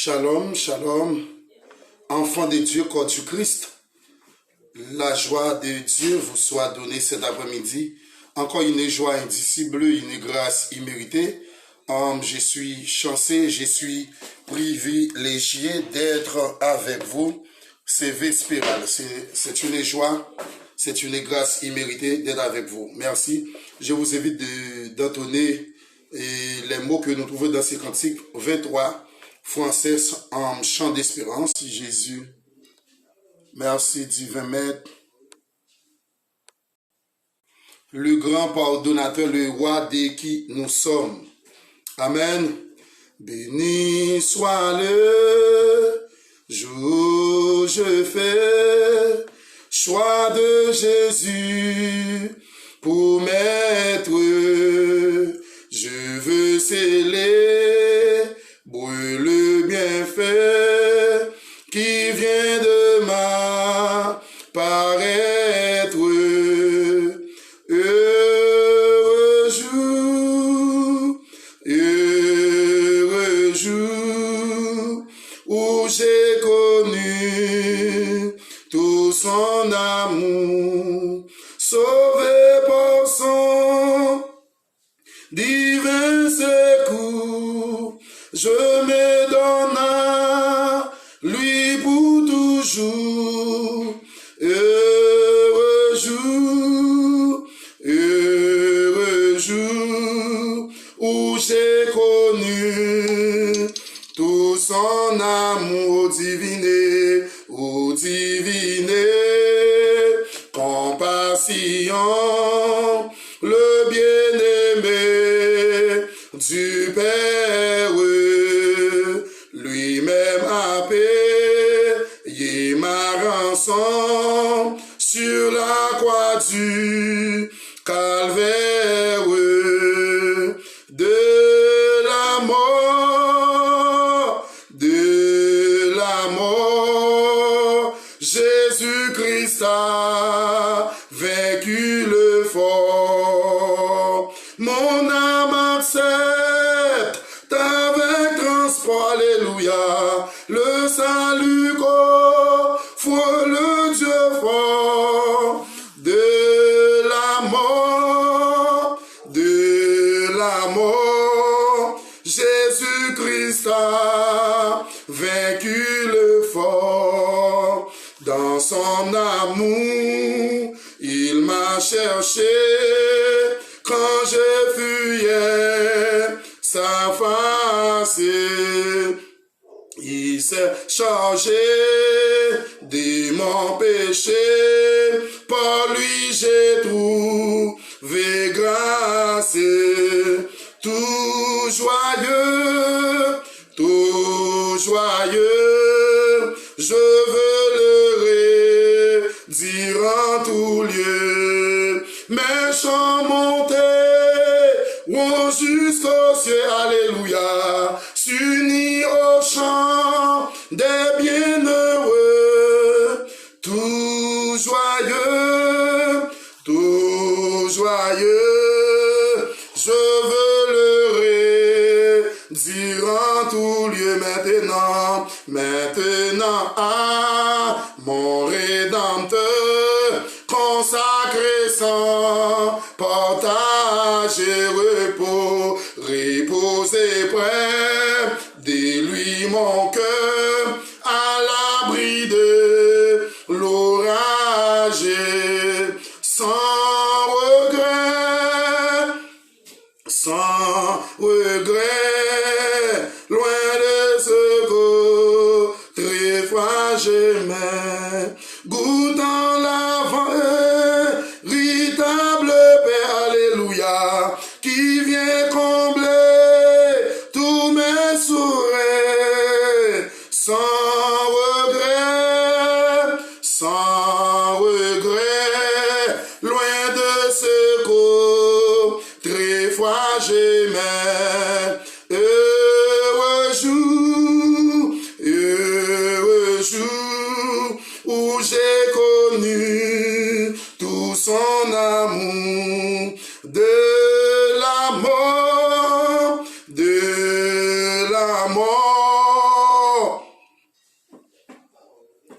Shalom, shalom, enfants de Dieu, corps du Christ. La joie de Dieu vous soit donnée cet après-midi. Encore une joie indicible, une grâce imméritée. Je suis chanceux, je suis privilégié d'être avec vous. C'est vespéral, c'est une joie, c'est une grâce imméritée d'être avec vous. Merci. Je vous invite d'entonner les mots que nous trouvons dans ces cantiques 23 français en chant d'espérance. Jésus, merci divin maître, le grand pardonnateur, le roi de qui nous sommes. Amen. Béni soit le jour, je fais choix de Jésus pour maître. Je veux célébrer le bienfait qui vient de m'apparaître. Heureux jour où j'ai connu tout son amour, sauvé par son divin secours. Je me donne à lui pour toujours. Heureux jour où j'ai connu tout son amour diviné, compassion, le bien-aimé du Père, lui-même a payé ma rançon sur la croix du Calvaire. De la mort, Jésus-Christ a vaincu le fort. Mon âme accepte avec transport, alléluia, le salut qu'offre le Dieu fort. De la mort, Jésus-Christ a vaincu le fort. Dans son amour, il m'a cherché quand je fuyais sa face. Il s'est chargé de mon péché, par lui j'ai trouvé grâce. Tout joyeux, je veux le redire en tout lieu. Mes chants monteront jusqu'aux cieux, alléluia, s'unir au chant des bienheureux. Tout joyeux, je veux le redire en tout lieu maintenant à mon Rédempteur, consacré sans partage et repos, reposer près de lui mon cœur, à l'abri de l'orage, sans regret, loin de ce très fragile, goûtant la véritable paix, alléluia, qui vient combler tous mes souhaits, sans regret, loin de ce très fragile. Heureux jour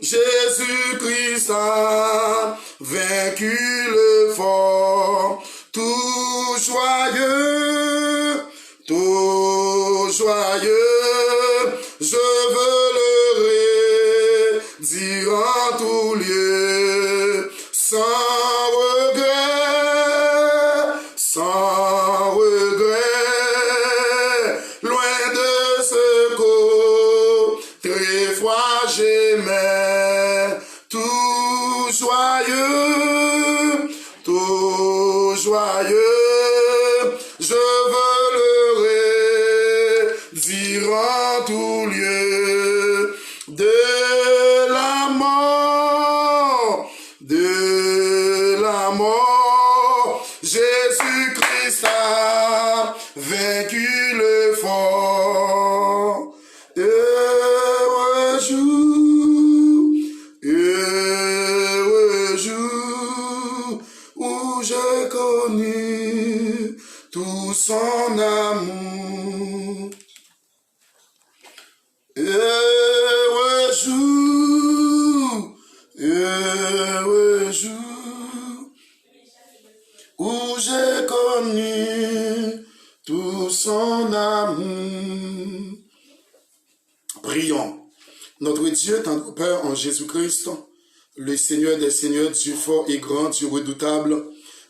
Jésus-Christ a vaincu le fort, tout joyeux, je veux le redire en tout lieu, sans regret, loin de ce côté froid j'aimais, tout joyeux, je veux le redire en tout lieu, de la mort, Jésus-Christ a vaincu le fort. Heureux jour où j'ai connu tout son amour. Heureux jour où j'ai connu tout son amour. Prions. Notre Dieu, tendre Père en Jésus-Christ, le Seigneur des Seigneurs, Dieu fort et grand, Dieu redoutable,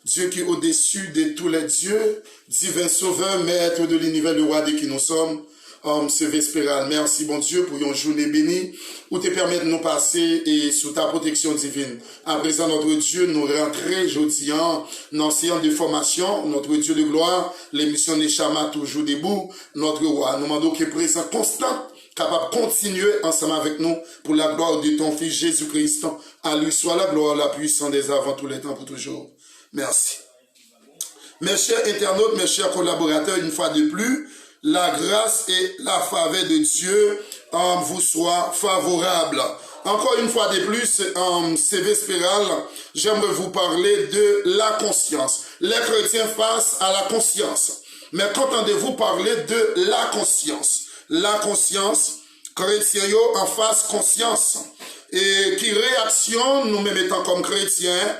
Dieu qui est au-dessus de tous les dieux, divin sauveur, maître de l'univers, le roi de qui nous sommes, ce vespéral. Merci, bon Dieu, pour une journée bénie, où te permettre de nous passer et sous ta protection divine. À présent, notre Dieu, nous rentrer aujourd'hui dans séance de formation, notre Dieu de gloire, l'émission des Chamas toujours debout, notre roi. Nous demandons qu'il est présent constant, capable de continuer ensemble avec nous pour la gloire de ton Fils Jésus-Christ. À lui soit la gloire, la puissance des avant tous les temps, pour toujours. Merci. Mes chers internautes, mes chers collaborateurs, une fois de plus, la grâce et la faveur de Dieu vous soient favorables. Encore une fois de plus, c'est vespéral, j'aimerais vous parler de la conscience. Les chrétiens face à la conscience. Mais qu'entendez-vous parler de la conscience? La conscience, chrétien en face conscience. Et qui réaction, nous-mêmes étant comme chrétiens,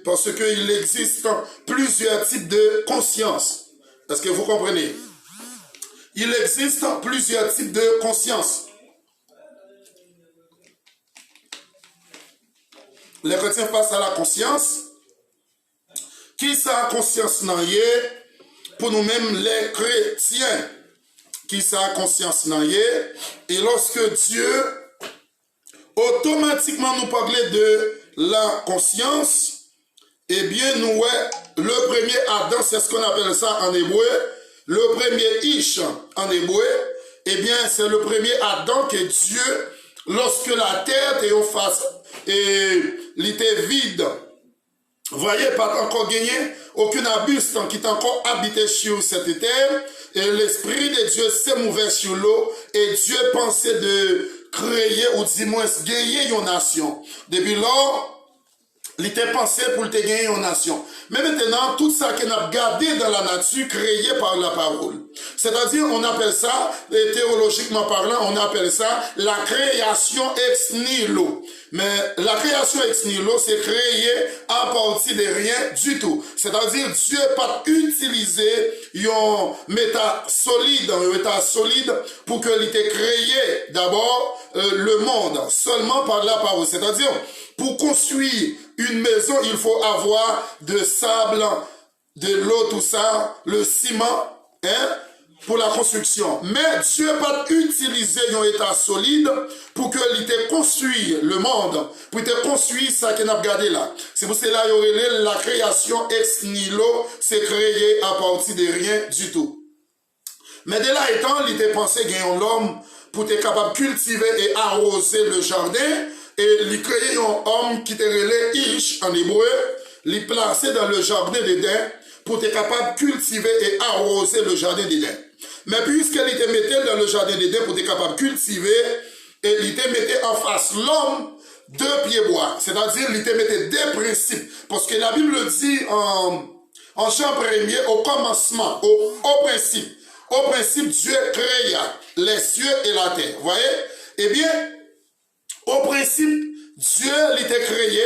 parce qu'il existe plusieurs types de conscience. Est-ce que vous comprenez? Il existe plusieurs types de conscience. Les chrétiens face à la conscience. Qui ça conscience n'en est pour nous-mêmes les chrétiens? Qui ça conscience n'en est? Et lorsque Dieu automatiquement nous parlait de la conscience, eh bien nous, le premier Adam, c'est ce qu'on appelle ça en hébreu, le premier Ish en hébreu, eh bien c'est le premier Adam que Dieu, lorsque la terre était en face et il était vide, voyez, pas encore gagné, aucun arbuste qui est encore habité sur cette terre, et l'Esprit de Dieu s'est mouvé sur l'eau, et Dieu pensait de créer, ou du moins gagner une nation. Depuis lors, il était pensé pour te gagner une nation. Mais maintenant, tout ça qu'on a gardé dans la nature, créé par la parole. C'est-à-dire, on appelle ça, théologiquement parlant, on appelle ça la création ex nihilo. Mais la création ex nihilo, c'est créé à partir de rien du tout. C'est-à-dire, Dieu n'a pas utilisé un méta solide pour qu'il ait créé d'abord le monde, seulement par la parole. C'est-à-dire, pour construire une maison, il faut avoir de sable, de l'eau, tout ça, le ciment, pour la construction. Mais Dieu n'a pas utilisé un état solide pour qu'il ait construit le monde, pour qu'il ait construit ça qu'il a regardé là. C'est pour cela qu'il y aurait la création ex nihilo, c'est créé à partir de rien du tout. Mais dès là étant, il était pensé gagner l'homme pour être capable de cultiver et arroser le jardin, et il créait un homme qui était relé Ish en hébreu, il plaçait dans le jardin d'Éden pour être capable de cultiver et arroser le jardin d'Éden. Mais puisqu'il était mettait dans le jardin d'Éden pour être capable de cultiver, et il était mettait en face l'homme deux pieds bois. C'est-à-dire, il était mettait des principes. Parce que la Bible dit en Jean 1er, au commencement, au principe, Dieu créa les cieux et la terre. Vous voyez? Eh bien, Au principe, Dieu l'était créé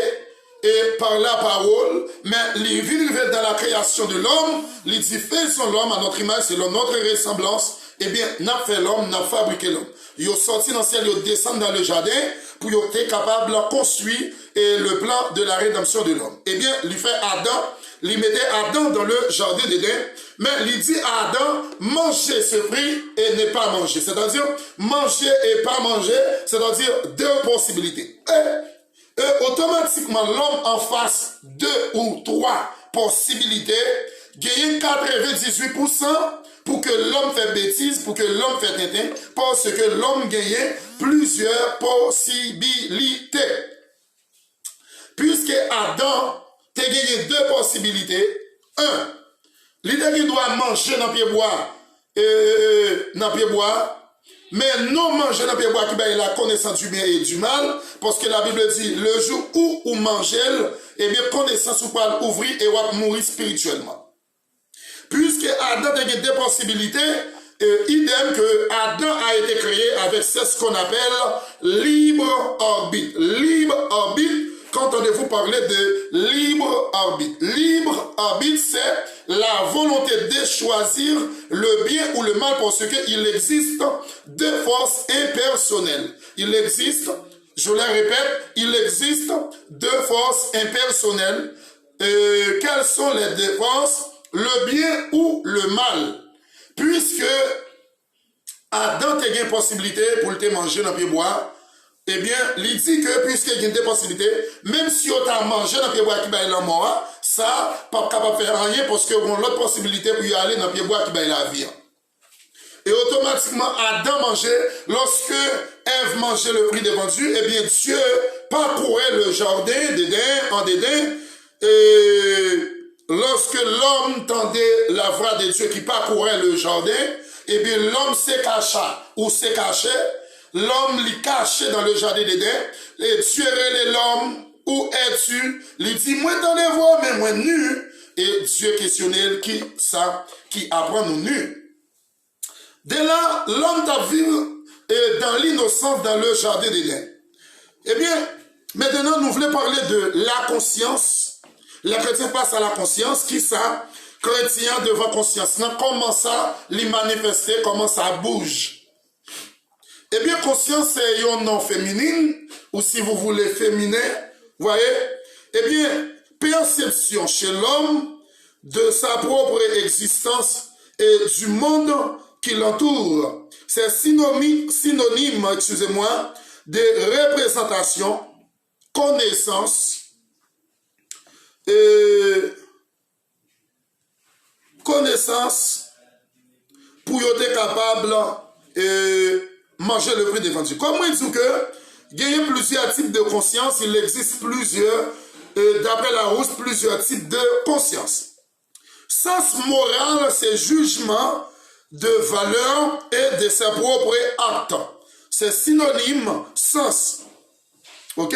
et par la parole, mais il vient dans la création de l'homme, il dit faisons l'homme à notre image, selon notre ressemblance. Eh bien, n'a fait l'homme, n'a fabriqué l'homme. Il est sorti dans le ciel, il descend dans le jardin pour être capable de construire le plan de la rédemption de l'homme. Eh bien, il fait Adam, il mettait Adam dans le jardin d'Éden, mais il dit à Adam, mangez ce fruit et ne pas manger. C'est-à-dire, manger et pas manger, c'est-à-dire deux possibilités. Et automatiquement, l'homme en face deux ou trois possibilités, gagne 98% pour que l'homme fait bêtise, pour que l'homme fait tintin, parce que l'homme gagne plusieurs possibilités. Puisque Adam te gagné deux possibilités. Un, l'idée qu'il doit manger dans le pied bois, mais non manger dans le pied bois qui a la connaissance du bien et du mal, parce que la Bible dit, le jour où vous mangez, eh bien, connaissance ou pas ouvrir et vous mourir spirituellement. Puisque Adam a gagné deux possibilités, idem que Adam a été créé avec ce qu'on appelle libre arbitre. Libre arbitre, qu'entendez-vous parler de libre arbitre? Libre arbitre, c'est la volonté de choisir le bien ou le mal parce qu'il existe deux forces impersonnelles. Il existe, je le répète, il existe deux forces impersonnelles. Quelles sont les deux forces? Le bien ou le mal. Puisque Adam a une possibilité pour te manger dans le pied bois, eh bien, il dit que puisqu'il y a des possibilités, même si on t'a mangé dans le pied bois qui va la mort, ça, pas capable de faire rien parce qu'on a l'autre possibilité pour y aller dans le pied bois qui va la vie. Et automatiquement, Adam mangeait, lorsque Ève mangeait le fruit défendu, eh bien, Dieu parcourait le jardin d'Éden, et lorsque l'homme tendait la voix de Dieu qui parcourait le jardin, eh bien, l'homme se cacha ou se cachait. L'homme l'y cachait dans le jardin d'Éden. Et Dieu relève l'homme. Où es-tu? Il dit, moi dans les voies, mais moi nu. Et Dieu questionnait qui apprend nous nus. Dès là, l'homme t'a vu dans l'innocence dans le jardin d'Éden. Eh bien, maintenant, nous voulons parler de la conscience. Les chrétiens passent à la conscience. Qui ça? Chrétien devant conscience. Comment ça les manifester? Comment ça bouge? Eh bien, conscience, c'est un nom féminin, ou si vous voulez féminin, voyez? Eh bien, perception chez l'homme de sa propre existence et du monde qui l'entoure. C'est synonyme, excusez-moi, de représentation, connaissance, pour être capable manger le fruit défendu. Comme il dit que il y a plusieurs types de conscience, il existe plusieurs, d'après Larousse, plusieurs types de conscience. Sens moral, c'est jugement de valeur et de ses propres actes. C'est synonyme, sens. Ok?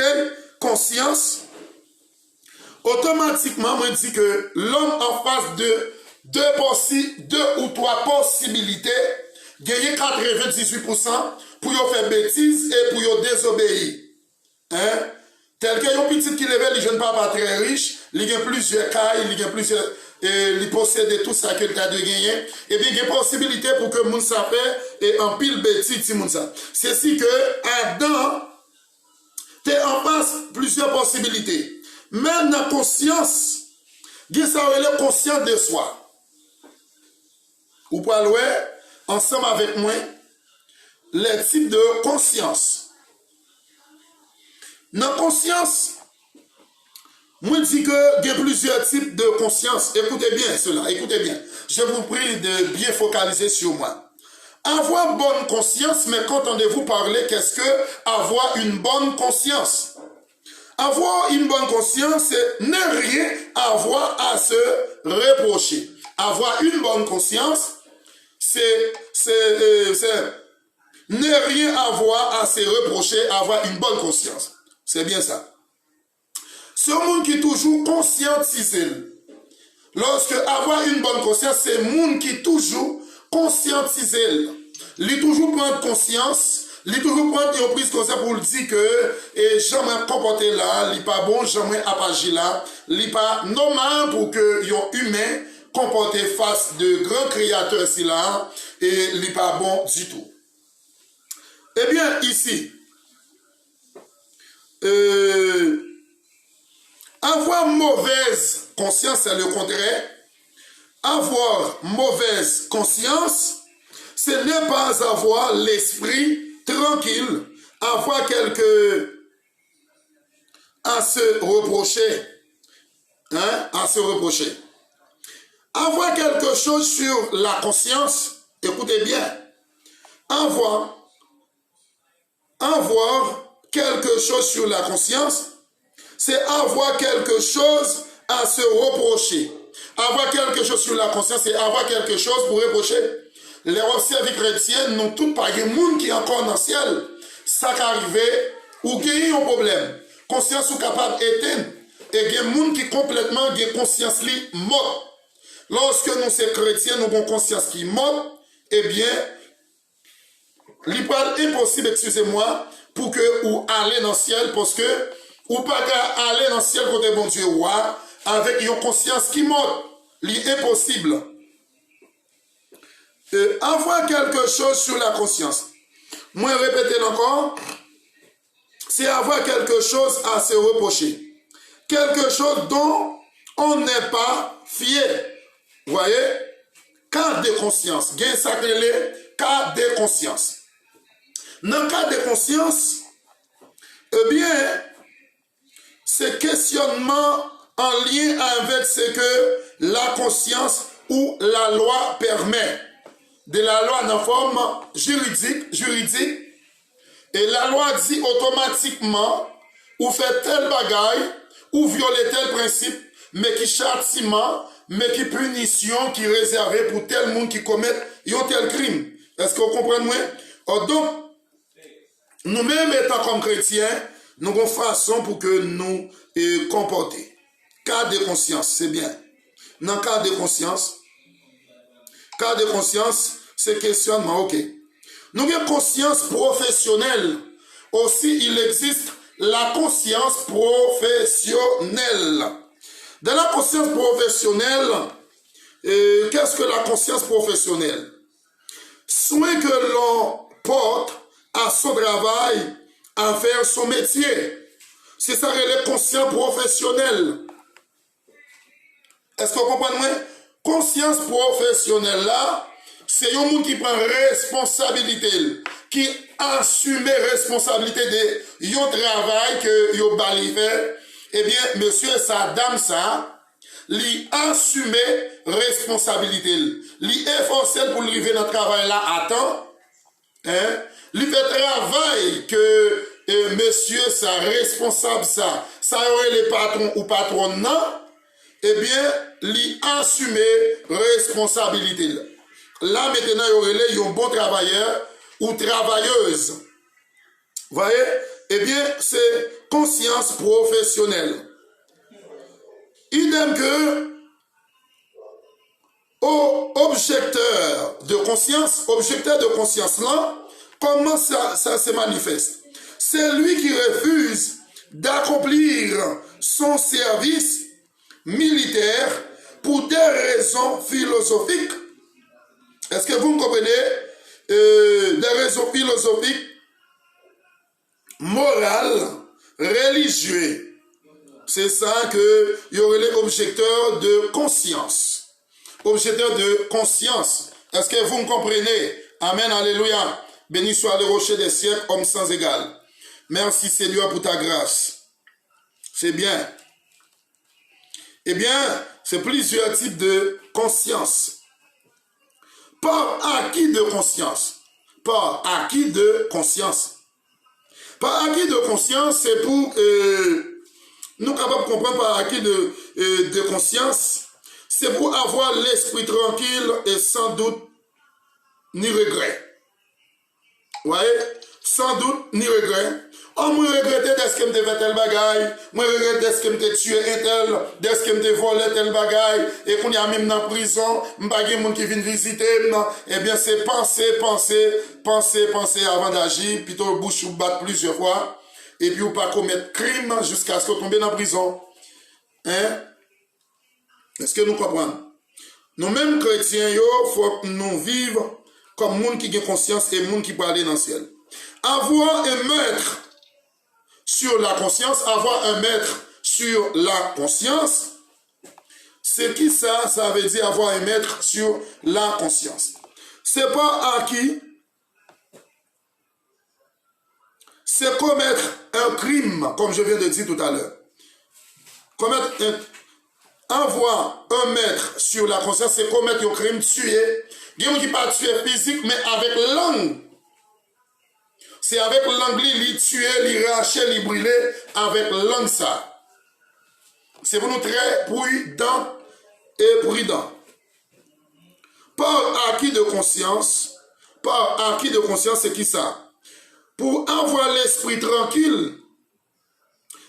Conscience. Automatiquement, moi, je dis que l'homme en face de deux ou trois possibilités, gagner 98% pour y faire bêtises et pour y désobéir. Hein? Tel que yon petit qui lève, les jeunes papa très riche, il y a plusieurs cailles, il y a plusieurs, il possède tout ça qu'il a de gagner, et bien il y a possibilité pour que moun sa fait et en pile bêtise si moun sa. C'est si que Adam t'es en face plusieurs possibilités. Même dans la conscience, il ça est conscient de soi. Ou pas loin, ensemble avec moi, les types de conscience. Dans la conscience, moi je dis que il y a plusieurs types de conscience. Écoutez bien cela, écoutez bien. Je vous prie de bien focaliser sur moi. Avoir bonne conscience, mais qu'entendez-vous parler, qu'est-ce que avoir une bonne conscience? Avoir une bonne conscience, c'est ne rien avoir à se reprocher. Avoir une bonne conscience, c'est ne rien avoir à se reprocher, avoir une bonne conscience. C'est bien ça. Ce monde qui est toujours conscientisé. Lorsque avoir une bonne conscience, c'est le monde qui est toujours conscientisé. Il est toujours prendre conscience Il toujours prend une prise comme ça pour le dire que et jamais comporté là, il pas bon, jamais apagi là, il pas normal pour que yon humain comporté face de grands créateurs si là et il pas bon du tout. Eh bien ici, avoir mauvaise conscience, c'est le contraire. Avoir mauvaise conscience, ce n'est pas avoir l'esprit tranquille, avoir quelque à se reprocher. Hein, à se reprocher. Avoir quelque chose sur la conscience, écoutez bien, avoir quelque chose sur la conscience, c'est avoir quelque chose à se reprocher. Avoir quelque chose sur la conscience, c'est avoir quelque chose pour reprocher. Les observés chrétiens n'ont tout pas de monde qui est encore dans le ciel. Ça qui arrive, ou qui a un problème. Conscience ou capable d'éteindre. Et il y a des gens qui complètement ont conscience morte. Lorsque nous sommes chrétiens, nous avons conscience qui est morte, eh bien, il est impossible, excusez-moi, pour que vous allez dans le ciel, parce que ou pas aller dans le ciel côté bon Dieu, avec une conscience qui morte. C'est impossible. Avoir quelque chose sur la conscience. Moi, répétez encore, c'est avoir quelque chose à se reprocher. Quelque chose dont on n'est pas fier. Vous voyez? Cas de conscience. Gain sacré, cas de conscience. Dans le cas de conscience, eh bien, ce questionnement en lien avec ce que la conscience ou la loi permet. De la loi dans forme juridique, et la loi dit automatiquement ou fait tel bagaille, ou violer tel principe, mais qui châtiment, mais qui punition, qui réservé pour tel monde qui commet un tel crime. Est-ce que vous comprenez moi? Donc, nous-mêmes étant comme chrétiens, nous avons façon pour que nous comporter. Cas de conscience, c'est bien. Dans le cas de conscience, c'est questionnement, ok. Nous avons conscience professionnelle. Aussi, il existe la conscience professionnelle. Dans la conscience professionnelle, qu'est-ce que la conscience professionnelle? Soin que l'on porte à son travail, à faire son métier. C'est ça que les consciences professionnelles. Est-ce que vous comprenez? Conscience professionnelle là, c'est un monde qui prend responsabilité, qui assume responsabilité de son travail que yo bali fait. Eh bien, monsieur ça, dame ça, li assume responsabilité, li efforce pour arriver dans le travail là à temps, hein? Li fait travail que monsieur ça responsable ça aurait les patrons ou patron non. Eh bien, li assumer responsabilité. Là, maintenant, il y a un bon travailleur ou travailleuse. Vous voyez? Eh bien, c'est conscience professionnelle. Idem que au objecteur de conscience là, comment ça se manifeste? C'est lui qui refuse d'accomplir son service militaire pour des raisons philosophiques. Est-ce que vous me comprenez? Des raisons philosophiques, morales, religieuses. C'est ça que il y aurait les objecteurs de conscience. Objecteurs de conscience. Est-ce que vous me comprenez? Amen, alléluia. Béni soit le rocher des siècles, homme sans égal. Merci Seigneur pour ta grâce. C'est bien. Eh bien, c'est plusieurs types de conscience. Par acquis de conscience. Par acquis de conscience. Par acquis de conscience, c'est pour nous capables de comprendre par acquis de conscience, c'est pour avoir l'esprit tranquille et sans doute ni regret. Vous voyez? sans doute ni regret. Oh, moi regrette d'est-ce que me fait tel bagaille, moi regrette d'est-ce que me tué un tel, d'est-ce que me volé tel bagaille, et qu'on y a même dans la prison, m'bagay moun qui vient visiter, eh bien c'est penser avant d'agir, plutôt bouche ou battre plusieurs fois, et puis ou pas commettre crime jusqu'à ce qu'on tombe dans la prison. Hein? Est-ce que nous comprenons? Nous-mêmes chrétiens, il faut que nous vivions comme moun qui a conscience et moun qui peut aller dans le ciel. Avoir un maître sur la conscience, avoir un maître sur la conscience, c'est qui ça? Ça veut dire avoir un maître sur la conscience. C'est pas acquis. C'est commettre un crime, comme je viens de dire tout à l'heure. Avoir un maître sur la conscience, c'est commettre un crime, tuer. Il y a qui pas tuer physique, mais avec langue. C'est avec langue, li tuer, li racher, li brûler, avec langue ça. C'est pour nous très prudents et prudents. Par acquis de conscience, c'est qui ça? Pour avoir l'esprit tranquille,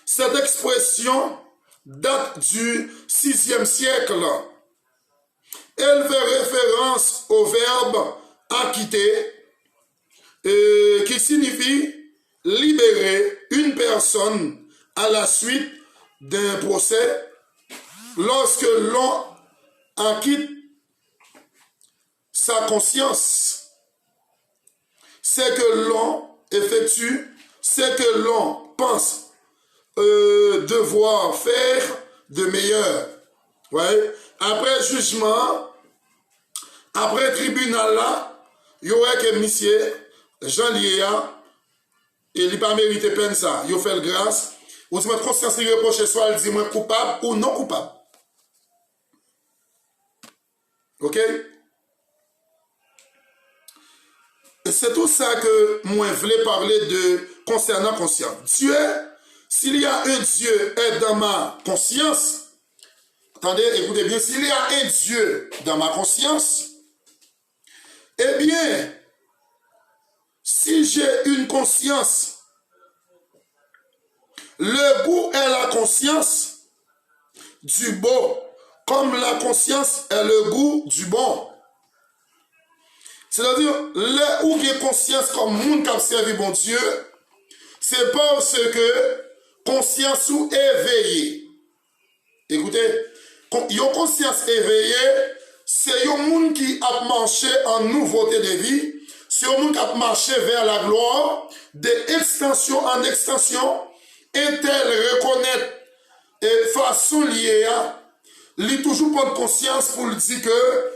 cette expression date du 6e siècle. Elle fait référence au verbe acquitter, qui signifie libérer une personne à la suite d'un procès lorsque l'on acquitte sa conscience. C'est que l'on effectue, c'est que l'on pense devoir faire de meilleur. Ouais. Après jugement, après tribunal là, il y aurait que monsieur Jean Liéa, il n'a pas mérité peine ça. Il fait le grâce. Ou si votre conscience lui reproche soit, elle dit moi coupable ou non coupable. Ok? Et c'est tout ça que moi je voulais parler de concernant conscience. Dieu, s'il y a un Dieu est dans ma conscience, attendez, écoutez bien, s'il y a un Dieu dans ma conscience, eh bien, si j'ai une conscience, le goût est la conscience du beau, comme la conscience est le goût du bon. C'est-à-dire, là où il y a conscience comme monde qui a servi bon Dieu, c'est parce que conscience ou éveillée. Écoutez, il y a conscience éveillée, c'est un monde qui a marché en nouveauté de vie, c'est un monde qui a marché vers la gloire, d'extension en extension, et tel reconnaître et façon liée à, il toujours prendre conscience pour dire que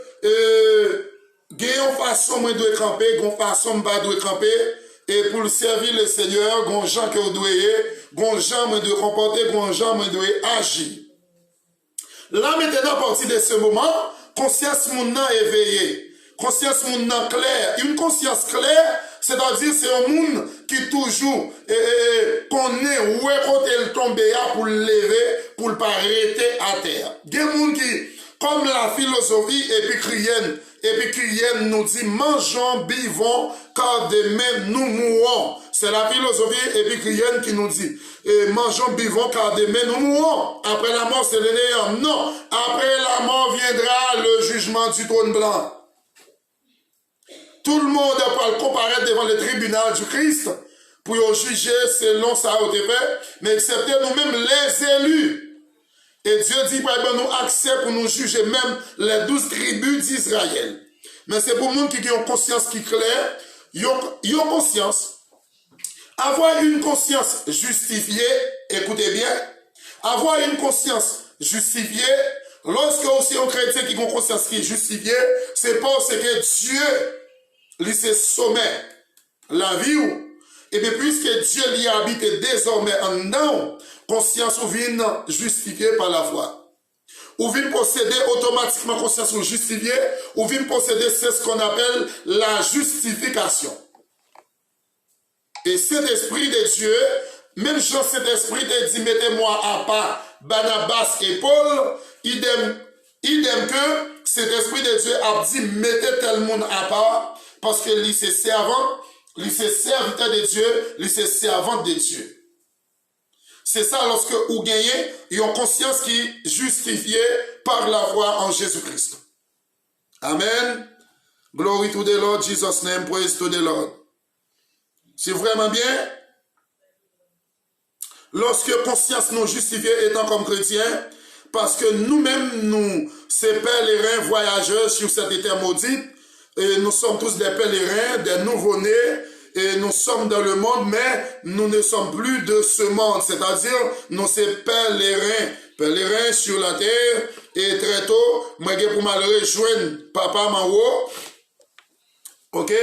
il y a une façon moi doit camper, il y a une façon moi doit camper, et pour servir le Seigneur, il y a des gens que vous doyez, il y a des gens doivent comporter, il y a des gens doivent agir. Là maintenant, à partir de ce moment, conscience mon nom éveillée, conscience mon nom claire, une conscience claire, c'est-à-dire c'est un monde qui toujours connaît où est côté le tomber pour le lever, pour ne pas arrêter à terre. Il y a des gens qui, comme la philosophie épicurienne nous dit, mangeons, buvons, car demain nous mourrons. C'est la philosophie épicurienne qui nous dit, mangeons, buvons, car demain nous mourrons. Après la mort, c'est le néant. Non, après la mort viendra le jugement du trône blanc. Tout le monde va comparaître devant le tribunal du Christ pour juger selon ça a été fait, mais excepté nous-mêmes les élus. Et Dieu dit, par exemple, nous accès pour nous juger même les 12 tribus d'Israël. Mais c'est pour nous qui ont une conscience qui est claire, ils ont conscience. Avoir une conscience justifiée, écoutez bien, avoir une conscience justifiée, lorsque aussi un chrétien qui a une conscience qui est justifiée, c'est parce que Dieu, lui, c'est sommet, la vie ou. Et bien, puisque Dieu l'y habite désormais en nous, conscience ou vient justifiée par la foi. Ou vient posséder automatiquement conscience ou justifiée, ou vient posséder c'est ce qu'on appelle la justification. Et cet esprit de Dieu, même Jean cet esprit de dit, mettez-moi à part Barnabas et Paul, idem que cet esprit de Dieu a dit, mettez tel monde à part, parce que lui c'est servant, lui c'est serviteur de Dieu, lui c'est servante de Dieu. C'est ça lorsque vous gagnez une conscience qui est justifiée par la foi en Jésus-Christ. Amen. Glory to the Lord, Jesus' name, praise to the Lord. C'est vraiment bien. Lorsque conscience nous justifiée étant comme chrétiens, parce que nous-mêmes, nous, ces pèlerins voyageurs sur cette terre maudite, et nous sommes tous des pèlerins, des nouveau-nés, et nous sommes dans le monde, mais nous ne sommes plus de ce monde. C'est-à-dire, nous sommes pèlerins sur la terre, et très tôt, moi, pour mal rejoindre papa Mao, ok,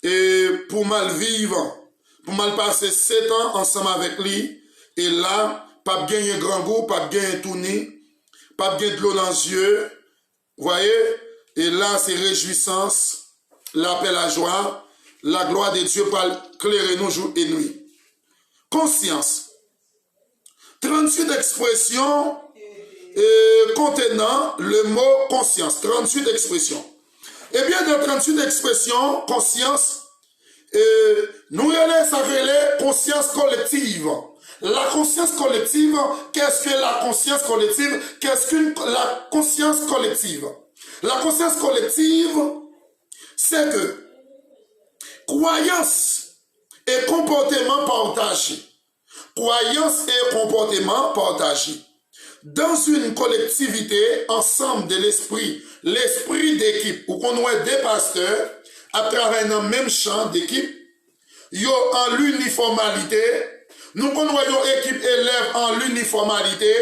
et pour mal vivre, pour mal passer 7 ans ensemble avec lui, et là, pas gagner grand goût, pas gagner tout nez, pas gagner de l'eau dans les yeux, voyez, et là, c'est réjouissance, la paix, la joie, la gloire de Dieu pour éclairer nos jours et nuits. Conscience. 38 expressions contenant le mot conscience. 38 expressions. Eh bien, dans 38 expressions, conscience, nous relève conscience collective. La conscience collective, qu'est-ce que la conscience collective? Qu'est-ce que la conscience collective? La conscience collective, c'est que croyance et comportement partagé. Croyance et comportement partagé. Dans une collectivité, ensemble de l'esprit d'équipe, où qu'on a des pasteurs à travers un même champ d'équipe, yo en l'uniformalité, nous connaissons équipe élèves en l'uniformalité,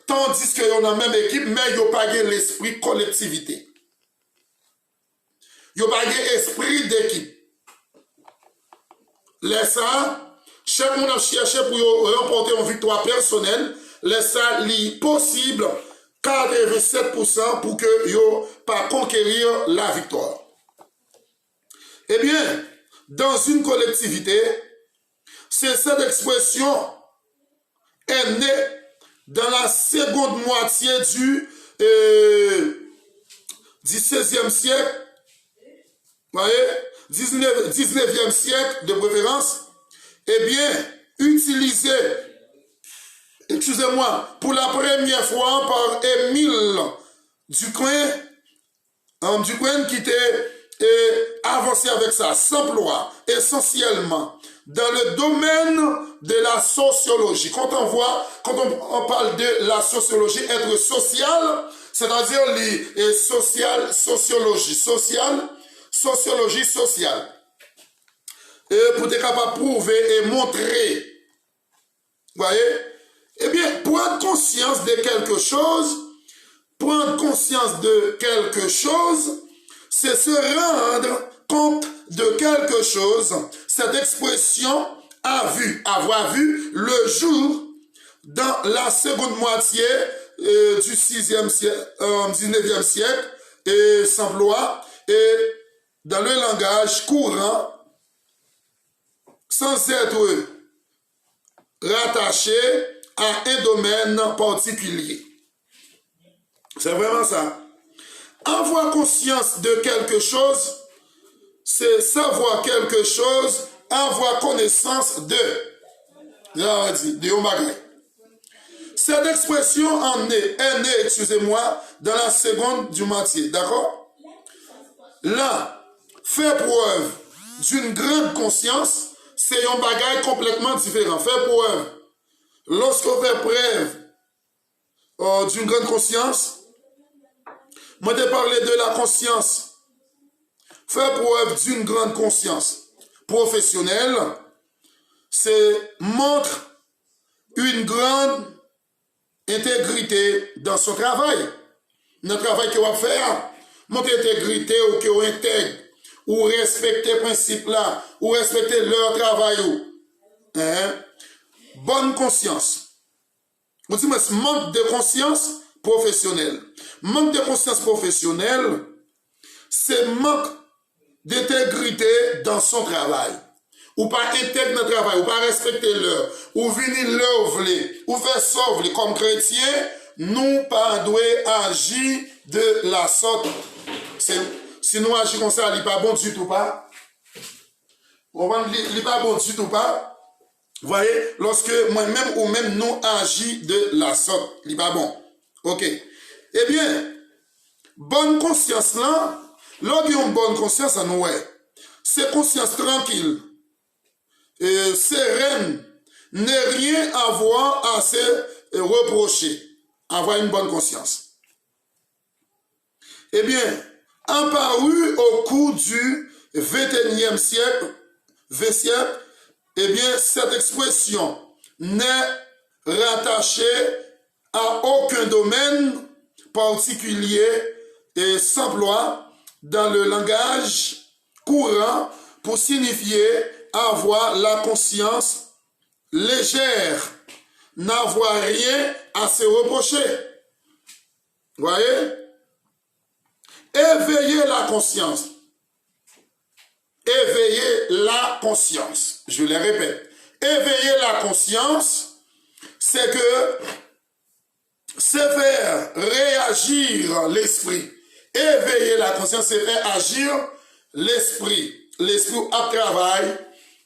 tandis que yo dans même équipe, mais yo pas l'esprit collectivité. Yo pas esprit d'équipe. Laisse ça, chaque monde a cherché pour remporter une victoire personnelle, laisse ça possible 87% pour que yo pas conquérir la victoire. Eh bien, dans une collectivité, c'est cette expression est née dans la seconde moitié du 16e siècle, voyez, 19e siècle de préférence, eh bien, utilisé, excusez-moi, pour la première fois par Émile Durkheim qui était avancé avec ça, s'emploie essentiellement dans le domaine de la sociologie. Quand on parle de la sociologie, être social, c'est-à-dire les sociologie sociale. Et pour être capable de prouver et montrer, voyez, eh bien, prendre conscience de quelque chose, c'est se rendre compte de quelque chose. Cette expression avoir vu le jour dans la seconde moitié du 19e siècle et s'emploie et dans le langage courant sans être rattaché à un domaine particulier. C'est vraiment ça. Avoir conscience de quelque chose, c'est savoir quelque chose, avoir connaissance de Omagay. Cette expression est née, excusez-moi, dans la seconde du moitié, d'accord? Là, faire preuve d'une grande conscience, c'est un bagage complètement différent. Faire preuve, lorsqu'on fait preuve d'une grande conscience, moi je parler de la conscience. Faire preuve d'une grande conscience professionnelle, c'est montre une grande intégrité dans son travail. Dans le travail que va faire, montre intégrité ou que vous intègre, ou respecter principe là, ou respecter leur travail. Bonne conscience. Vous dites, mais manque de conscience professionnelle. Manque de conscience professionnelle, c'est manque d'intégrité dans son travail. Ou pas intègre dans le travail, ou pas respecter l'heure, ou venir l'heure, ou faire sauver comme chrétien, nous pas doit agir de la sorte. Si nous agissons comme ça, il n'est pas bon du tout pas. On va n'est pas bon du tout pas. Vous voyez, lorsque moi-même ou même nous agit de la sorte, il n'est pas bon. Ok. Eh bien, bonne conscience là, lorsqu'il y a une bonne conscience à nous, c'est conscience tranquille, sereine, n'est rien à avoir à se reprocher, avoir une bonne conscience. Eh bien, apparu au cours du 21e siècle, eh bien, cette expression n'est rattachée à aucun domaine particulier et s'emploie dans le langage courant pour signifier avoir la conscience légère, n'avoir rien à se reprocher. Vous voyez? Éveiller la conscience. Éveiller la conscience. Je le répète. Éveiller la conscience, c'est que c'est faire réagir l'esprit. Éveiller la conscience, c'est faire agir l'esprit. L'esprit a travail.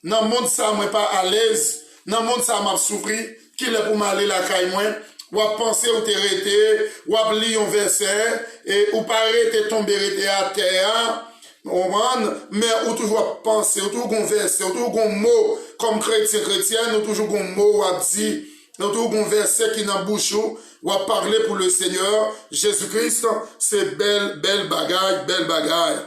Dans le monde, ça, moi, pas à l'aise. Dans le monde, ça m'a souffert. Qu'il est pour m'aller la caille, moi. Ou à penser ou t'arrêter, ou à lire un verset, et ou pas arrêter tomber à terre. Mais ou toujours penser, ou toujours un verset, ou toujours un mot, comme chrétien, ou toujours un mot, ou à dire, ou toujours un verset qui n'a bouche, ou à parler pour le Seigneur, Jésus-Christ, c'est belle bagaille.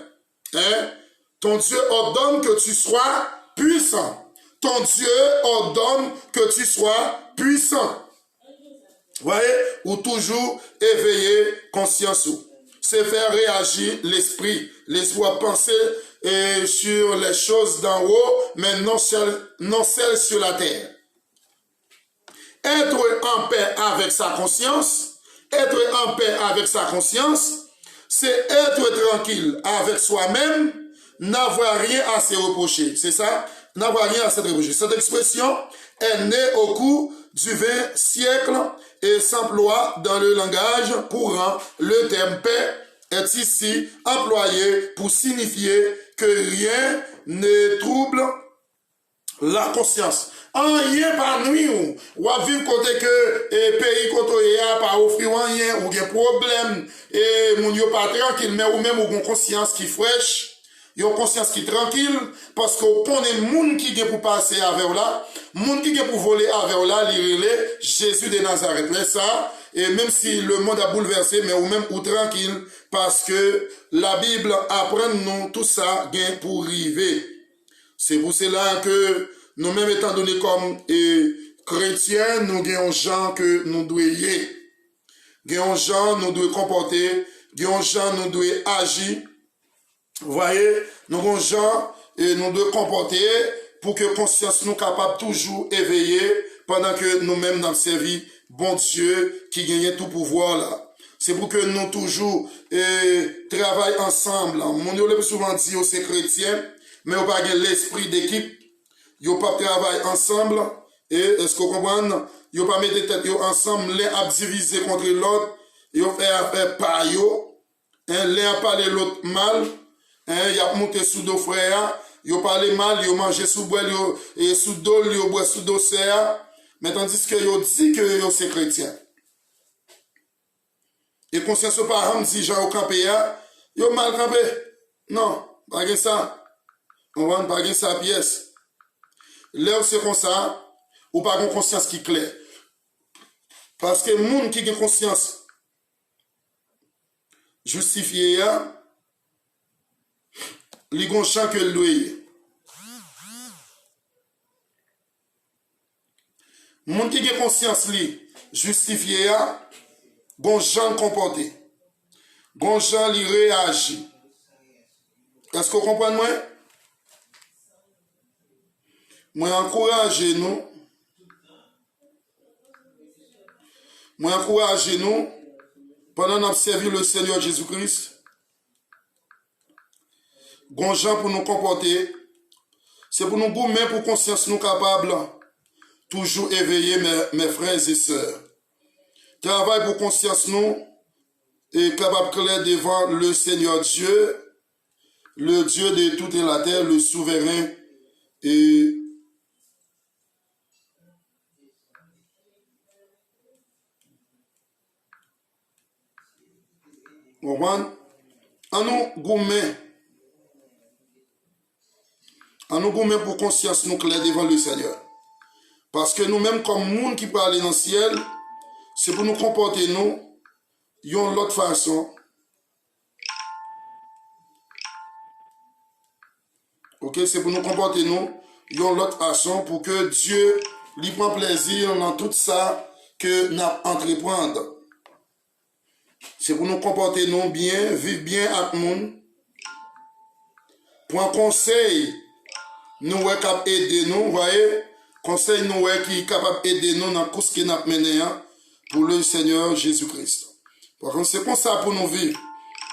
Hein? Ton Dieu ordonne que tu sois puissant. Ton Dieu ordonne que tu sois puissant. Vous voyez? Ou toujours éveiller conscience. C'est faire réagir l'esprit. L'esprit à penser sur les choses d'en haut, mais non celles sur la terre. Être en paix avec sa conscience, c'est être tranquille avec soi-même, n'avoir rien à se reprocher. C'est ça? N'avoir rien à se reprocher. Cette expression est née au cours du 20e siècle et s'emploie dans le langage courant. Le terme paix est ici employé pour signifier que rien ne trouble la conscience. Rien pas nuit ou à vivre côté que pays côté a pas offrir rien ou des problèmes et mon yo pas tranquille mais ou même ou une conscience qui fraîche. Yon conscience qui tranquille, parce qu'on connaît moun qui est pour passer avec là, moun qui est pour voler avec là, l'irélé, Jésus de Nazareth. Mais ça, et même si le monde a bouleversé, mais ou même ou tranquille, parce que la Bible apprend nous tout ça, gain pour arriver. C'est pour cela que nous-mêmes étant donné comme chrétiens, nous gagnons gens que nous devons y. Gagnons gens, nous devons comporter, gagnons gens, nous devons agir. Vous voyez, nous avons gens et nous devons comporter pour que conscience nous capable toujours éveiller pendant que nous-mêmes nous servi bon Dieu qui gagne tout pouvoir là. C'est pour que nous toujours travaillons ensemble. Mon Dieu le souvent dit aux chrétiens, mais on pas l'esprit d'équipe. Yo pas travailler ensemble et est-ce que vous comprenez? Yo pas mettre tête yo ensemble, les à diviser contre l'autre, yo faire pas yo, les à parler l'autre mal. Il y a monté sous dos frère, il parlé mal, il mangé sous bois, et sous dos, il boit sous dos mais tandis que il dit que c'est chrétien. Et conscience au parent dit Jean au campé, il mal campé. Non, pas ça. On va pas ça pièce. Là c'est comme ça, ou pas une conscience qui claire. Parce que monde qui a conscience justifié, li gon chan que l'ouye. Moun qui a conscience li, justifié ya, gon chan comporté. Gon chan li réagit. Est-ce que vous comprenez moi? Moi encourage nous. Moi encourage nous pendant qu'on servi le Seigneur Jésus-Christ. Gonjan pour nous comporter, c'est pour nous gommer pour conscience nous capables, toujours éveiller mes frères et sœurs. Travail pour conscience nous est capable clair devant le Seigneur Dieu, le Dieu de toute la terre, le souverain Et en nous gourmet pour conscience nous clair devant le Seigneur. Parce que nous-mêmes, comme monde qui peut aller dans le ciel, c'est pour nous comporter nous, d'une autre façon. Ok, c'est pour nous comporter nous, d'une autre façon, pour que Dieu lui prenne plaisir dans tout ça que nous entreprendre. C'est pour nous comporter nous bien, vivre bien avec le monde. Pour un conseil, nous est capable d'aider nous, vous voyez, conseil nous est qui est capable d'aider nous dans tout ce qui nous a mené pour le Seigneur Jésus-Christ. Par contre, c'est comme ça pour nous vivre.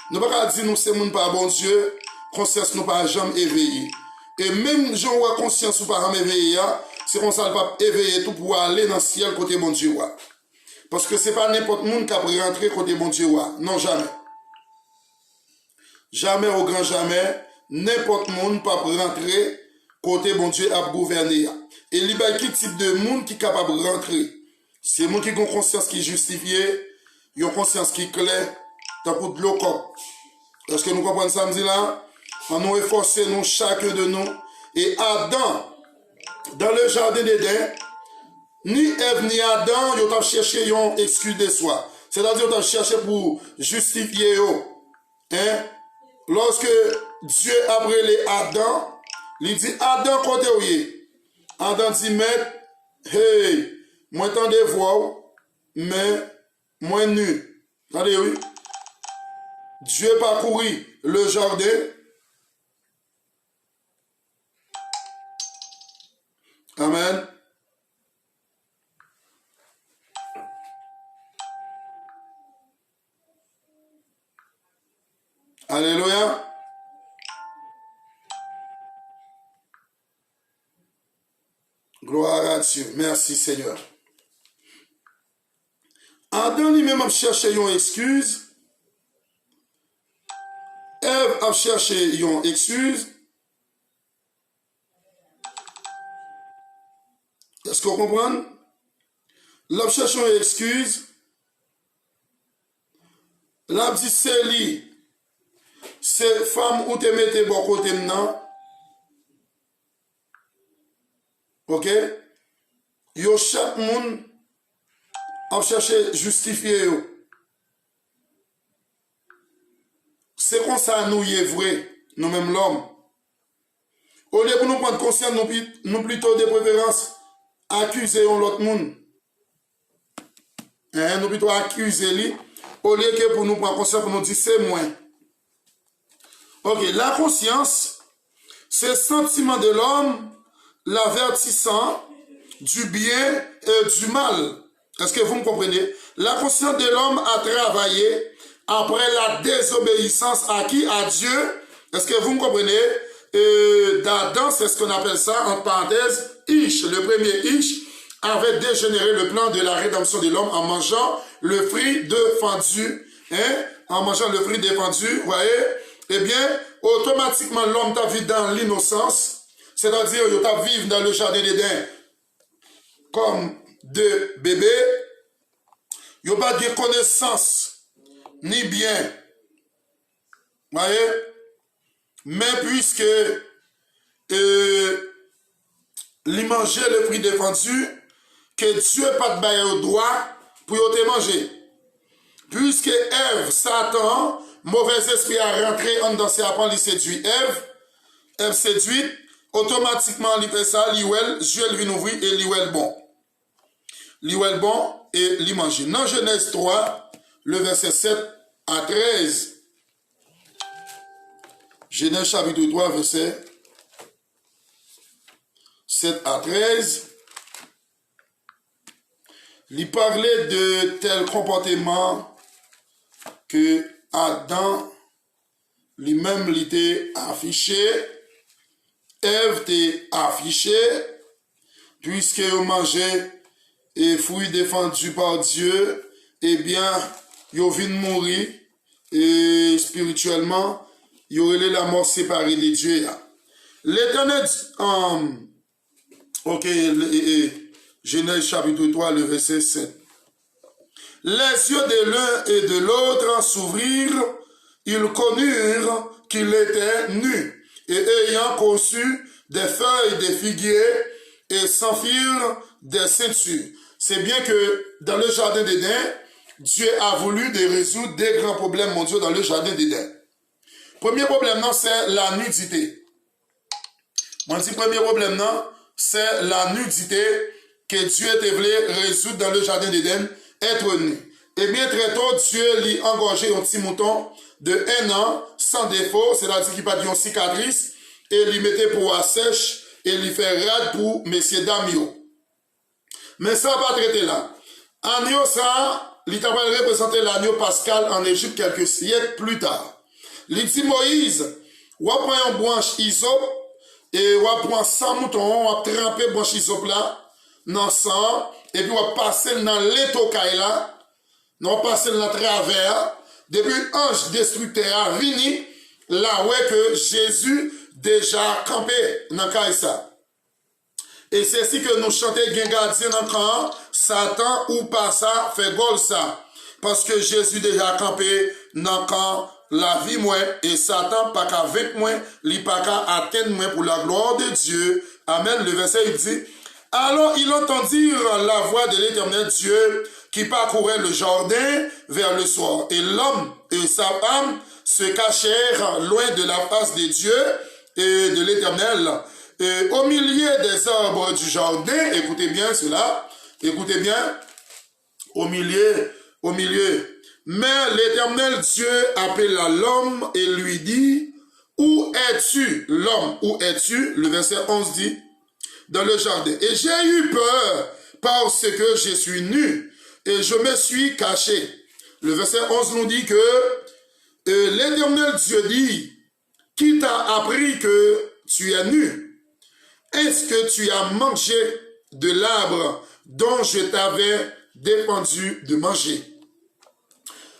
Nous ne pouvons pas dire nous c'est monde pas bon Dieu, conscience nous pas jamais éveillé. Et même si on a conscience ou pas jamais éveillé, c'est comme ça pas éveiller tout pour aller dans le ciel côté bon Dieu. Parce que c'est pas n'importe monde qui a pu rentrer côté bon Dieu. Non, jamais. Jamais au grand jamais, n'importe monde pas pu rentrer côté bon Dieu à gouverner. Et il y a quel type de monde qui est capable de rentrer? C'est monde qui a une conscience qui est justifiée, une conscience qui est claire, tant pour de l'eau. Est-ce que nous comprenons ça, là? On nous efforcer nous, chacun de nous. Et Adam, dans le jardin d'Éden, ni Ève ni Adam, ils ont cherché une excuse de soi. C'est-à-dire qu'ils ont cherché pour justifier. Hein? Lorsque Dieu a brûlé Adam, il dit Adam, côté où il est? Adam dit, maître, hey, moi t'en de voir, mais moi nu. Attendez, oui. Dieu parcourit le jardin. Amen. Alléluia. Gloire à Dieu. Merci Seigneur. Adam lui-même a cherché une excuse. Ève a cherché une excuse. Est-ce qu'on comprend? L'a cherché une excuse. L'a dit c'est lui. C'est femme où te mettez bon côté maintenant. Ok? Yo chaque monde a cherché justifier yo. C'est comme ça nous y est vrai, nous même l'homme. Au lieu de nous prendre conscience, nous plutôt de préférence accuser l'autre monde. Hein, nous plutôt accuser lui, au lieu que pour nous prendre conscience, pour nous dire c'est moi. Ok, la conscience, c'est le sentiment de l'homme, l'avertissant du bien et du mal. Est-ce que vous me comprenez? La conscience de l'homme a travaillé après la désobéissance à qui? À Dieu. Est-ce que vous me comprenez? D'Adam, c'est ce qu'on appelle ça, entre parenthèses, Ish. Le premier Ish avait dégénéré le plan de la rédemption de l'homme en mangeant le fruit défendu. Hein? En mangeant le fruit défendu, vous voyez? Eh bien, automatiquement, l'homme t'a vu dans l'innocence. C'est-à-dire, il t'a vécu dans le jardin d'Éden comme de bébés. Il n'y a pas de connaissance ni bien. Vous voyez? Mais puisque il mangeait le fruit défendu, que Dieu n'a pas de bail au doigt pour te manger. Puisque Ève, Satan, mauvais esprit a rentré en dans ses apprends, il séduit Ève séduite, automatiquement, il fait ça, Dieu lui ouvrir et il bon. Il bon et il mange. Dans Genèse 3, le verset 7 à 13, Genèse chapitre 3, verset 7 à 13, il parlait de tel comportement que Adam lui-même l'était affiché, Ève était affichée, puisqu'il mangeait et fruits défendus par Dieu, eh bien, il vient de mourir et spirituellement, il y aurait la mort séparée de Dieu. L'Éternel, ok, Genèse chapitre 3, le verset 7. Les yeux de l'un et de l'autre s'ouvrirent, ils connurent qu'il était nu, et ayant conçu des feuilles de figuier, et s'enfirent des ceintures. C'est bien que dans le jardin d'Éden, Dieu a voulu de résoudre des grands problèmes mondiaux dans le jardin d'Éden. Premier problème, non, c'est la nudité. Moi, je dis premier problème, non, c'est la nudité que Dieu était voulu résoudre dans le jardin d'Éden, être nu. Et bien très tôt, Dieu lui engorgé un petit mouton de 1 an, sans défaut, c'est-à-dire qu'il n'a pas de cicatrice, et lui mettait pour à sèche, et lui fait rade pour messieurs Damio. Mais ça va pas traiter là. Agneau, ça, il t'a représenté l'agneau pascal en Égypte quelques siècles plus tard. Il dit Moïse, on prend une branche hysope, et on prend 100 moutons, on trempe branche hysope là, dans sang, et puis on passe dans l'étocaille là, on passe dans travers, depuis ange destructeur a venu, là ouais que Jésus déjà campé dans ça. Et c'est ainsi que nous chantons gardien dans le camp, Satan ou pas ça, fait gol ça. Parce que Jésus déjà campé dans le camp, la vie moins, et Satan pas qu'à vaincre moins, il pas qu'à atteindre moins pour la gloire de Dieu. Amen. Le verset il dit, alors il entendit la voix de l'Éternel Dieu qui parcourait le jardin vers le soir. Et l'homme et sa femme se cachèrent loin de la face de Dieu et de l'Éternel. Au milieu des arbres du jardin, écoutez bien cela, écoutez bien, au milieu. Mais l'Éternel Dieu appela l'homme et lui dit, où es-tu, l'homme, où es-tu? Le verset 11 dit, dans le jardin. Et j'ai eu peur parce que je suis nu et je me suis caché. Le verset 11 nous dit que l'Éternel Dieu dit, qui t'a appris que tu es nu? Est-ce que tu as mangé de l'arbre dont je t'avais défendu de manger?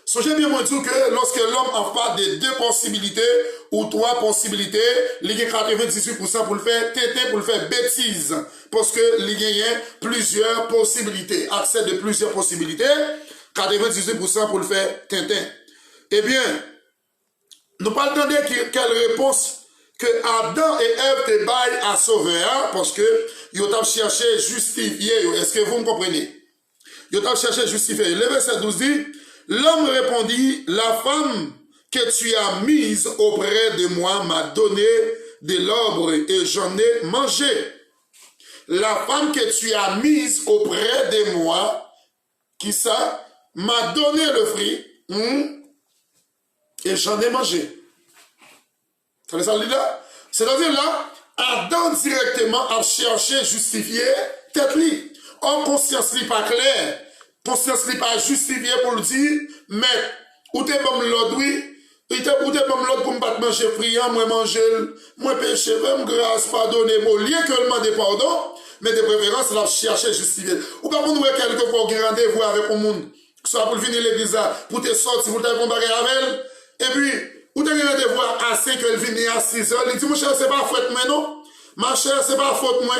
Songez bien, moi, dire que lorsque l'homme en parle de 2 possibilités ou 3 possibilités, il y a 98% pour le faire tété, pour le faire bêtise. Parce que il y a plusieurs possibilités. Accès de plusieurs possibilités, 98% pour le faire tintin. Eh bien, nous pas attendre quelle réponse que Adam et Ève te baillent à sauver, hein, parce que ils ont cherché justifier. Est-ce que vous me comprenez? Ils ont cherché justifier. Le verset 12 dit, l'homme répondit, la femme que tu as mise auprès de moi m'a donné de l'arbre et j'en ai mangé. La femme que tu as mise auprès de moi, qui ça, m'a donné le fruit, et j'en ai mangé. C'est-à-dire là, Adam directement a cherché justifier tête li. En conscience li pas clair, conscience li pas justifié pour le dire, mais ou t'es bon l'autre oui, ou t'es bon l'autre pour me pas manger friand, moi manger, moi péché, même grâce, pardonner, moi lié que le demander pardon, mais de préférence là chercher justifier. Ou pas pour nous quelque fois un rendez-vous avec un monde, soit pour venir l'église pour te sortir, pour te combattre avec elle, et puis ou t'as regardé voir à 5 heures, elle vient à 6 heures, il dit, mon cher, c'est pas faute, moi, non? Ma chère, c'est pas faute, moi.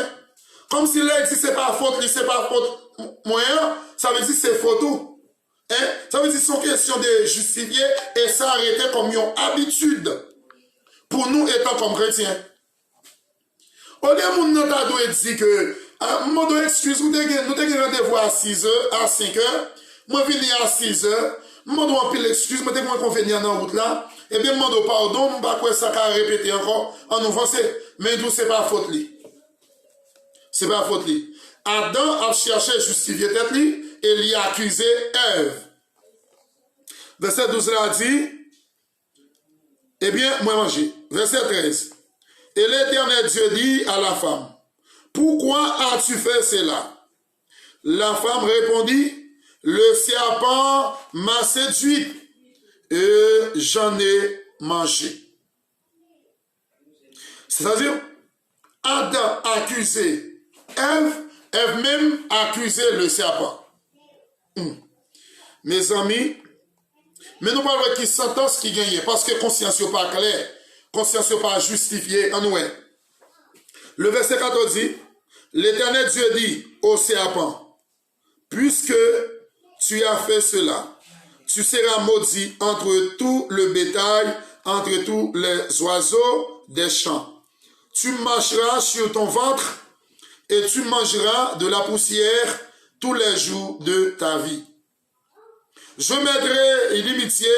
Comme si là, il dit, c'est pas faute, c'est pas faute, moi, ça veut dire, c'est faute tout. Hein? Ça veut dire, c'est une question de justifier et s'arrêter comme une habitude pour nous étant comme chrétiens. Au lieu, mon nom t'a dit que, mon don excuse, nous t'avons rendez-vous à 6 heures, à 5 heures, moi, je viens à 6 heures, mon don en pile excuse, moi, t'es moins convenient dans la route là, eh bien, mon don pardon, je ne sais pas répéter encore en nous français, mais nous, c'est pas faute li. C'est pas faute li. Adam a cherché à justifier tête li, et il a accusé Ève. Verset 12 là dit, eh bien, moi manger. Verset 13. Et l'Éternel Dieu dit à la femme, pourquoi as-tu fait cela? La femme répondit, le serpent m'a séduit et j'en ai mangé. C'est-à-dire, Adam a accusé Ève, Ève même a accusé le serpent. Mes amis, mais nous parlons qui sentence qui gagne, parce que conscience n'est pas claire, conscience n'est pas justifiée en nous. Le verset 14 dit, l'Éternel Dieu dit au serpent, puisque tu as fait cela, tu seras maudit entre tout le bétail, entre tous les oiseaux des champs. Tu marcheras sur ton ventre et tu mangeras de la poussière tous les jours de ta vie. Je mettrai l'amitié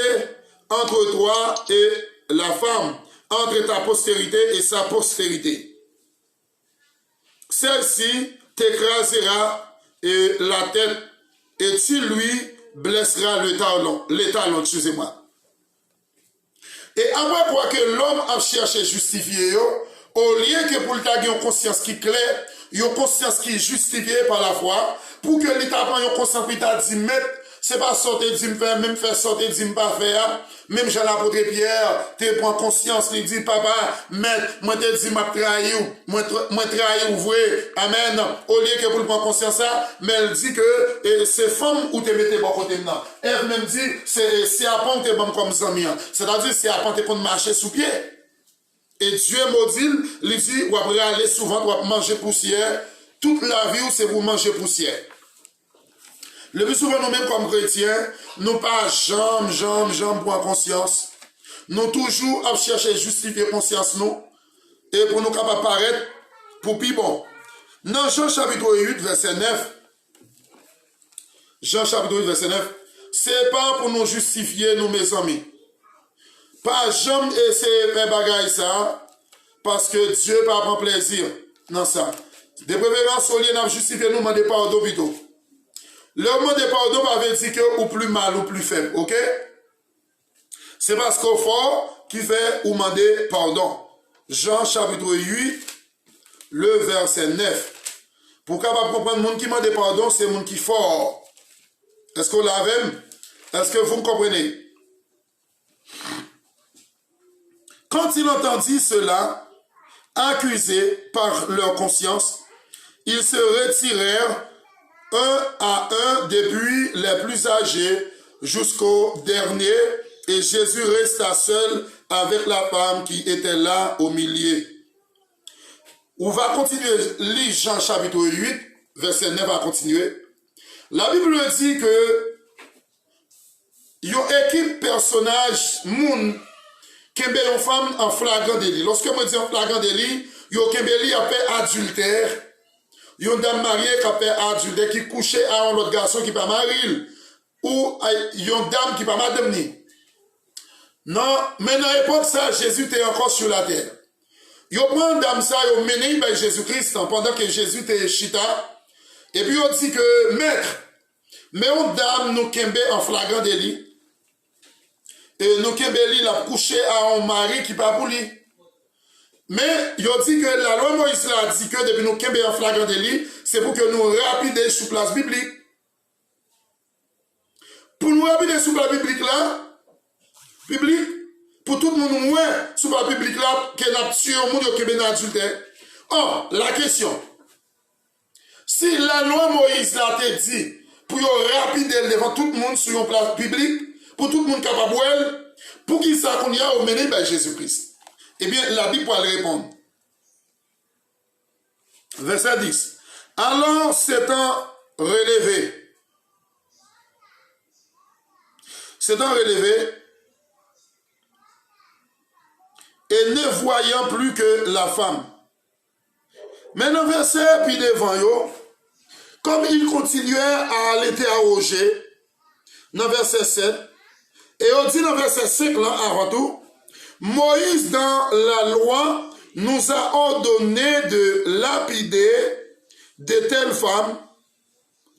entre toi et la femme, entre ta postérité et sa postérité. Celle-ci t'écrasera la tête et tu lui blesseras le talon, excusez-moi. Et après quoi que l'homme a cherché à justifier, au lieu que pour le tag une conscience qui est claire, une conscience qui est justifiée par la foi, pour que l'État prenne une conscience qui t'a dit, c'est pas sortir d'y me faire, même faire sortir d'y me pas faire. Même Jean l'apôtre Pierre, te prend conscience, il dit, papa, maître, moi te dis, m'a trahi ou vrai. Amen. Au lieu que pour le prendre conscience ça, mais elle dit que c'est femme ou te mettez bon côté maintenant. Elle même dit, c'est à te bon comme zami. C'est-à-dire, c'est à te pour marcher sous pied. Et Dieu maudit, il dit, ou après aller souvent, ou manger poussière. Toute la vie, c'est pour manger poussière. Le plus souvent, nous-mêmes comme chrétiens, nous pas jamais pour conscience. Nous toujours à chercher à justifier conscience nous. Et pour nous capables paraître pour plus bon. Dans Jean chapitre 8, verset 9. Jean chapitre 8, verset 9. C'est pas pour nous justifier, nous, mes amis. Pas jamais essayer de faire bagaille ça. Parce que Dieu pas prend plaisir dans ça. De préférence, au lieu de justifier, nous demandons pardon plutôt. Le mot de pardon avait dit que ou plus mal ou plus faible, ok? C'est parce qu'au fort qui fait ou demander pardon. Jean chapitre 8, le verset 9. Pour capable comprendre le monde qui demande pardon, c'est le monde qui est fort. Est-ce qu'on l'a même? Est-ce que vous me comprenez? Quand ils entendit cela, accusés par leur conscience, ils se retirèrent un à un, depuis les plus âgés jusqu'au dernier, et Jésus resta seul avec la femme qui était là au milieu. On va continuer, lire Jean chapitre 8, verset 9 va continuer. La Bible dit que il y a une équipe personnage, moun, qui est une femme en flagrant délit. Lorsque je dis en flagrant délit, il y a une qui a fait adultère. Il y a une dame mariée qui a fait adultère, qui couchait à un autre garçon qui n'est pas marié. Ou il y a une dame qui n'est pas madame. Non, mais dans l'époque, ça, Jésus était encore sur la terre. Il y a une dame, ça, il a mené par Jésus-Christ pendant que Jésus était chita. Et puis, il dit que, maître, mais une dame nous kembe en flagrant délit. Et nous kembe l'a couché à un mari qui n'est pas pour lui. Mais, il dit que la loi Moïse a dit que depuis nous kembe en flagrant délit, c'est pour que nous rapidions sous place biblique. Pour nous rapider sous place biblique là, pour tout le monde moins sous place biblique là, qu'il a tué au monde qui est dans l'adultère. Or, la question, si la loi Moïse a été dit, pour rapider devant tout le monde sur une place publique, pour tout le monde capable, pour qui ça qu'on y a au mené par Jésus-Christ. Eh bien, la Bible va répondre. Verset 10. Alors, s'étant relevé, et ne voyant plus que la femme. Mais dans le verset, puis devant eux, comme il continuait à l'interroger, dans le verset 7, et on dit dans le verset 5, là, avant tout, Moïse, dans la loi, nous a ordonné de lapider de telles femmes.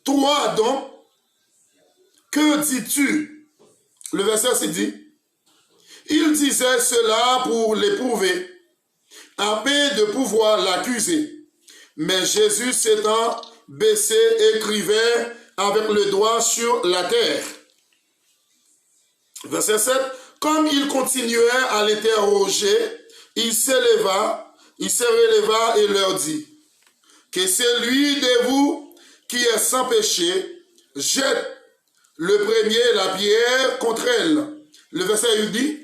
Toi donc, que dis-tu? Le verset se dit, il disait cela pour l'éprouver, afin de pouvoir l'accuser. Mais Jésus s'étant baissé, écrivait avec le doigt sur la terre. Verset 7. Comme il continuait à l'interroger, il se releva et leur dit, que celui de vous qui est sans péché, jette le premier la pierre contre elle. Le verset 8 dit,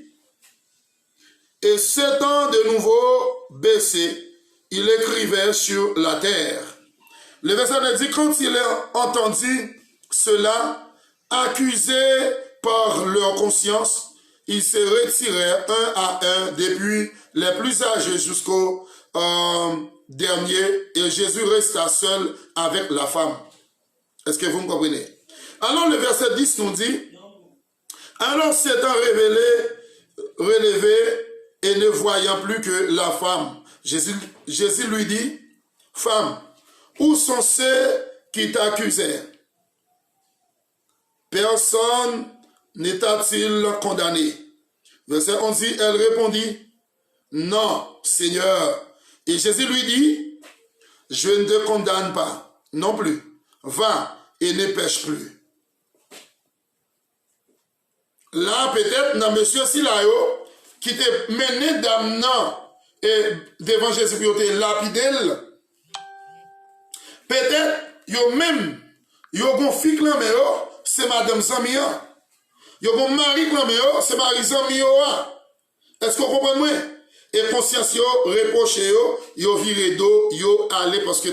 et s'étant de nouveau baissé, il écrivait sur la terre. Le verset 9 dit, quand il a entendu cela, accusés par leur conscience, ils se retirèrent un à un, depuis les plus âgés jusqu'au dernier, et Jésus resta seul avec la femme. Est-ce que vous me comprenez? Alors le verset 10 nous dit, alors s'étant relevé et ne voyant plus que la femme, Jésus lui dit, femme, où sont ceux qui t'accusèrent? Personne n'éta-t-il condamné? Verset 11 dit, elle répondit, non, Seigneur. Et Jésus lui dit, je ne te condamne pas non plus. Va et ne pêche plus. Là, peut-être, dans monsieur Silayo, qui te mené d'amenant et devant Jésus pour te lapider, peut-être, yo même, yo gon fille clamé, c'est madame Zamia. Yo gon mari clamé, c'est Marie Zamia. Est-ce que vous comprenez? Et conscience yo, reproché yo viré d'eau, yo allé parce que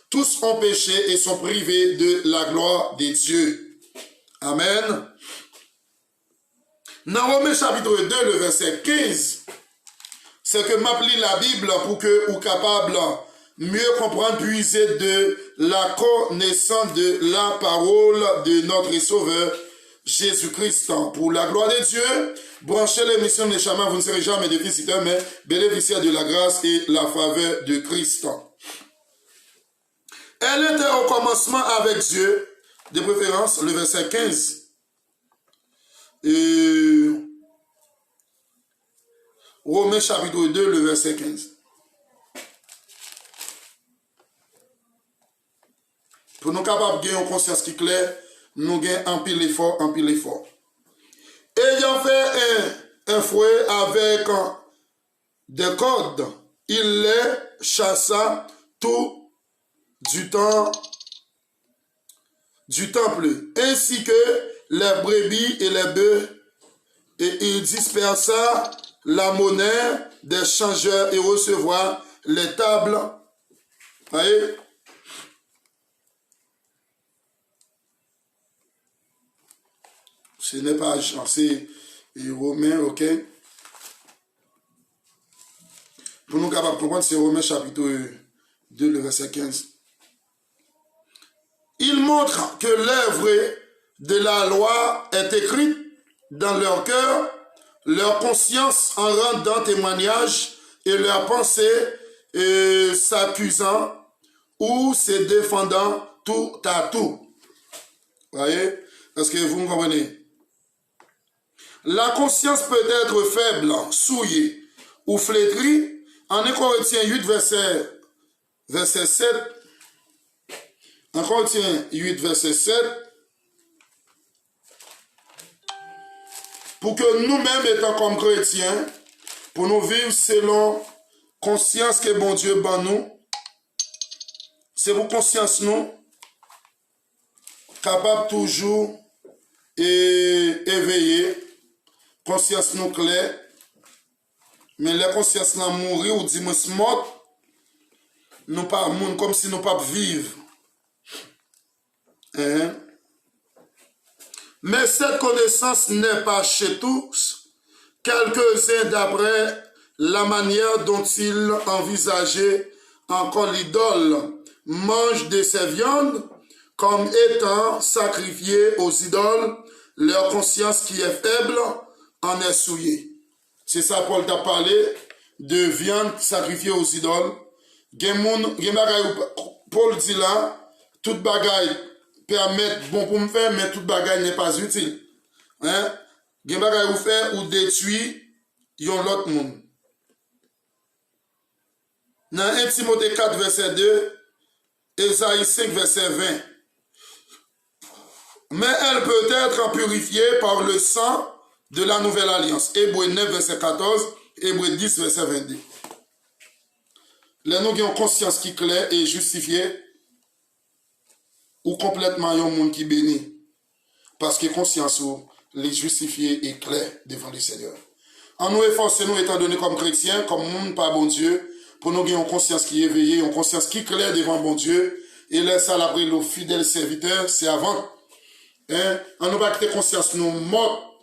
tous ont péché et sont privés de la gloire de Dieu. Amen. Dans Romains chapitre 2, le verset 15, c'est que m'appli la Bible pour que vous capable mieux comprendre, puiser de la connaissance de la parole de notre Sauveur Jésus-Christ. Pour la gloire de Dieu, branchez l'émission de Chama, vous ne serez jamais déficitaire, mais bénéficiaire de la grâce et la faveur de Christ. Elle était au commencement avec Dieu, de préférence, le verset 15. Romains chapitre 2, le verset 15. Pour nous capables de gagner une conscience qui est claire, nous gagnons un pile effort, un pile effort. Ayant fait un fouet avec des cordes, il les chassa tout du temple, ainsi que les brebis et les bœufs, et il dispersa la monnaie des changeurs et recevoir les tables. Voyez? Ce n'est pas Jean, c'est Romain, ok? Pour nous capables de comprendre, c'est Romain chapitre 2, le verset 15. Il montre que l'œuvre de la loi est écrite dans leur cœur, leur conscience en rendant témoignage et leur pensée s'accusant ou se défendant tout à tout. Voyez? Est-ce que vous me comprenez? La conscience peut être faible, souillée ou flétrie. En 1 Corinthiens 8, verset 7. En Corinthiens 8, verset 7. Pour que nous-mêmes, étant comme chrétiens, pour nous vivre selon conscience que bon Dieu ban nous, c'est pour conscience nous, capable toujours et éveillé, conscience nous claire, mais la conscience nous mourir ou dit mort, nous pas monde comme si nous pas vivre. Hein? Mais cette connaissance n'est pas chez tous, quelques-uns d'après la manière dont ils envisageaient encore l'idole, mangent de ces viandes comme étant sacrifiées aux idoles, leur conscience qui est faible en est souillée. C'est ça Paul t'a parlé de viande sacrifiée aux idoles. Paul dit là, toute bagaille permettre bon pour me faire, mais toute bagaille n'est pas utile. Hein? Gen bagaille ou faire ou détruire yon l'autre monde. Dans 1 Timothée 4, verset 2, Ésaïe 5, verset 20. Mais elle peut être purifiée par le sang de la nouvelle alliance. Hébreux 9, verset 14, Hébreux 10, verset 22. Les nous qui ont conscience qui est claire et justifiée, ou complètement un monde qui bénit. Parce que conscience ou les justifier est clair devant le Seigneur. En nous efforçons, nous étant donné comme chrétiens, comme monde par bon Dieu, pour nous avoir une conscience qui est éveillée, une conscience qui est claire devant bon Dieu, et là, ça, l'après, le fidèle serviteur, c'est avant. Hein? On n'a pas quitter conscience, nous morts,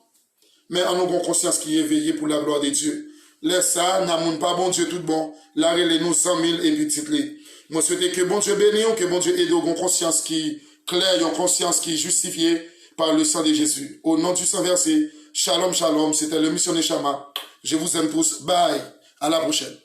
mais on a une conscience qui est éveillée pour la gloire de Dieu. Laisse ça, n'amoun pas bon Dieu tout bon, là, les nous 100 000 et petites les. Moi, souhaite que bon Dieu bénisse, que bon Dieu aide une conscience qui claire, une conscience qui est justifiée par le sang de Jésus. Au nom du sang versé, shalom, shalom, c'était le missionnaire Chama. Je vous aime tous. Bye. À la prochaine.